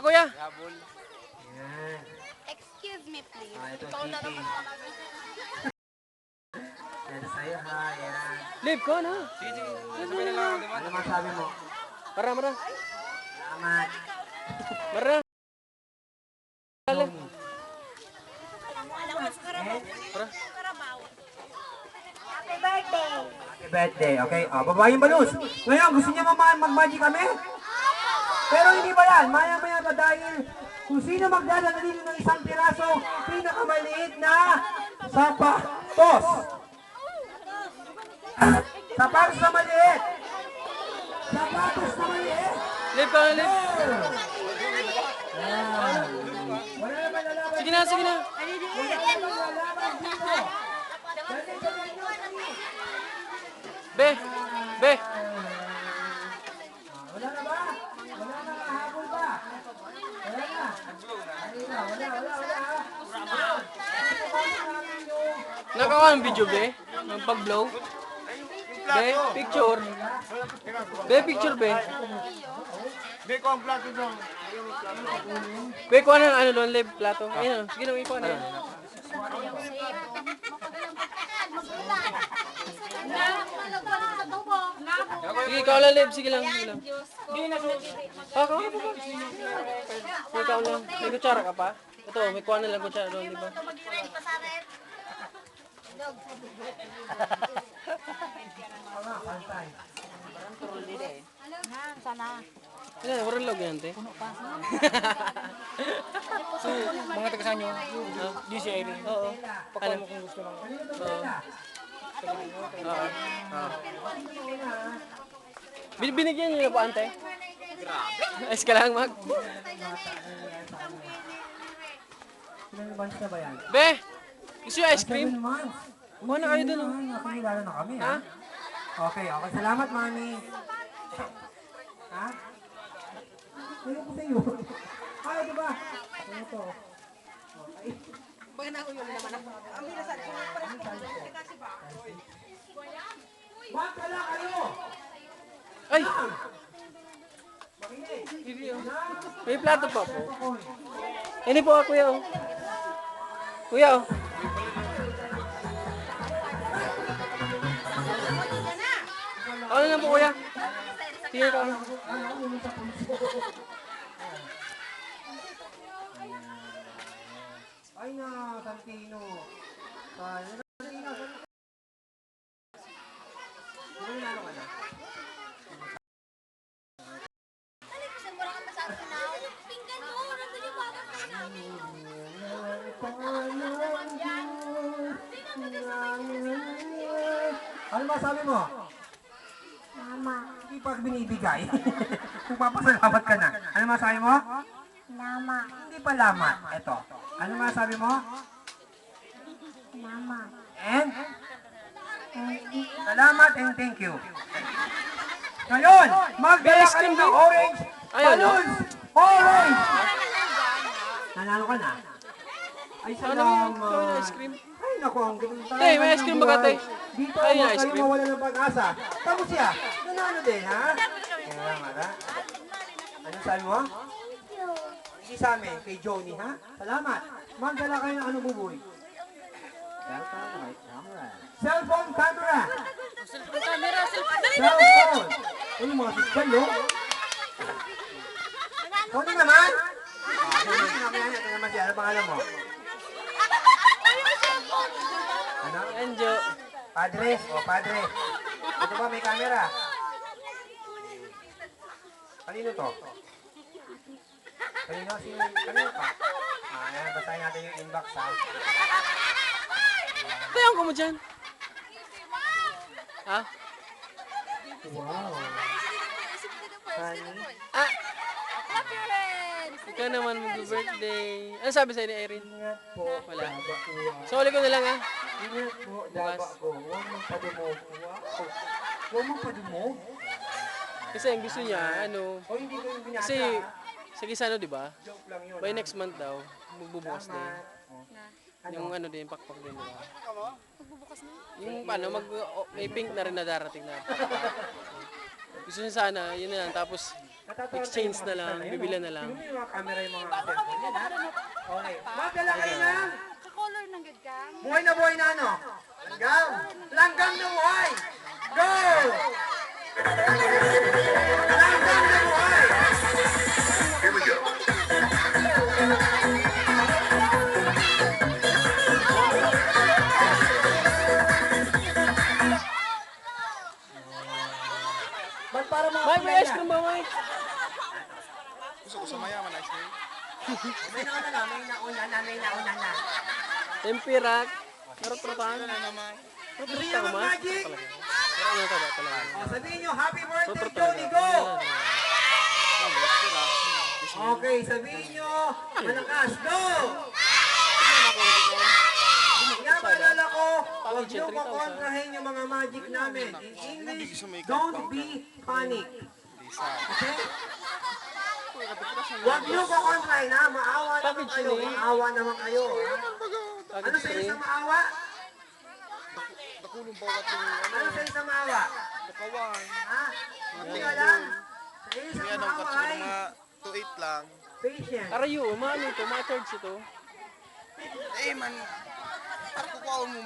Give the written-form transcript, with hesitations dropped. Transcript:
kuya. Yan. Excuse me, please. Ito, Ikaw na Kitty. naman talaga. Yan sa'yo ha, yan. Live ko na. Ano masabi mo? Mara. Salamat. Mara. Happy birthday! Happy birthday, okay? Baba yung balus. Ngayon, gusto niya mag-magic kami? Pero hindi ba yan? Maya-maya pa dahil kung sino magdadala dito ng isang piraso, pinakamaliit na sapatos. Sapatos na maliit. Sapatos na maliit. Live ko na, live. Wala naman lalaban. Sige na. Wala naman lalaban dito. Be. Wala na ba? Wala na kahabol ba? Wala na. Wala. Nakakuha ang video, be. Ang pag-blow. Be, picture. Be, picture, be. Hindi ko ang plato doon. Be, kuha na ano doon, live plato. Ayun, sige na, ikuha na yan. Sige, ikaw lang, live. Sige lang. Ako? Ikaw lang. May kutsara ka pa? Ito, may kuha na lang kutsara doon, di ba? Yan, warang log yan, te. Mga taga sa inyo, di si Irene. Oo. Pakala mo kung gusto mo. Binigyan niyo na po, ante? Ayos ka lang, mag. Ilang months na ba yan? Be! Gusto yung ice cream? 7 months. Kuha na kayo dun. Nakilala na kami, ha? Okay. Salamat, mami. Ha? Ano ko sa'yo? Ay, diba? Ano to? Okay. Magkala kayo! Ay! May plato pa po. Ini po, kuya. Oh. Kuya, oh. Ano na po, kuya? Sige ka. Ay na, Santino. Ano masabi mo? Mama. Hindi pa binibigay. Kung papasalamat ka na. Ano masabi mo? Mama. Hindi pa lamat. Ito. Ano masabi mo? Mama. And? Salamat and thank you. Ngayon, magdala ka ng orange balloons! Orange! Nanalo ka na? Ay, Ano yung salamat. ice cream? Ay, naku, ang ganda. Tay, may ice cream ba ka, tay? Dito, Ay, huwag ice kayo cream. mawala ng pag-asa. Tapos siya, nanalo din, ha? Salamat, ha? Ano sabi mo? Hindi sa amin, kay Johnny, ha? Salamat. Magdala kayo ng ano, buboy? Cellphone camera. Cellphone. Uy, mga siskal, no? Ano naman? Ito naman siya. Ano pangalan mo? Ano? Enjo. Padre. Padre. Ito ba may camera? Kanino to? Kanino pa? Ayan, basahin natin yung inbox, ha? Tayo ko mo dyan. Ha? Wow. Honey. Ah! Ikaw naman mag-birthday. Ano sabi sa'yo ni Erin? Ingat po. Wala. Daba uwa. Soli ko na lang, ha? Ingat po. Daba ko. Huwag mong padumog. Wow. Huwag mong padumog? Kasi ang gusto niya, ano, O hindi ko yung binasa. kasi sa Gisano, di ba? Joke lang yun. By next month daw, magbubukas na yun. Ano? Yung ano din, pakpak din, di ba? Yung paano, may pink na rin na darating na. Gusto niya sana, yun na lang. Tapos, exchange na lang, bibila na lang. Tingnan mo yung mga camera yung mga cellphone yan, ha? Okay. Magdala kayo ng Ka-color ng gagang. buhay na ano? Langgam! Langgam na buhay! Go! Langgam na buhay! Ba't para mga Mike, may ice cream ba, Mike? Gusto ko sa mayaman ice cream. May nauna na. Tempirak. Narot-rotan. Ano naman? Gusto niyo mag-magic? Pero ano ka ba talaga? O, sabihin niyo, happy birthday, Rot-rot Johnny, talaga. go! Yan. Okay, sabihin niyo, malakas, go! Kaya maalala ko, huwag niyo kukontrahin yung mga magic namin. In English, don't be panic. Okay? Huwag niyo kukontrahin, ha? Maawa naman Package kayo. yun eh. Maawa naman kayo, ha? Ano Package sa'yo 3. sa maawa? Nakulong bawat yung Ano sa'yo sa maawa? kawan. Ha? Hindi ka lang. Sa'yo sa Kaya nung maawa katulong ay mga 2.8 lang. patient. Arayo, maano ito, mga charge ito. Eh man, kukuha mo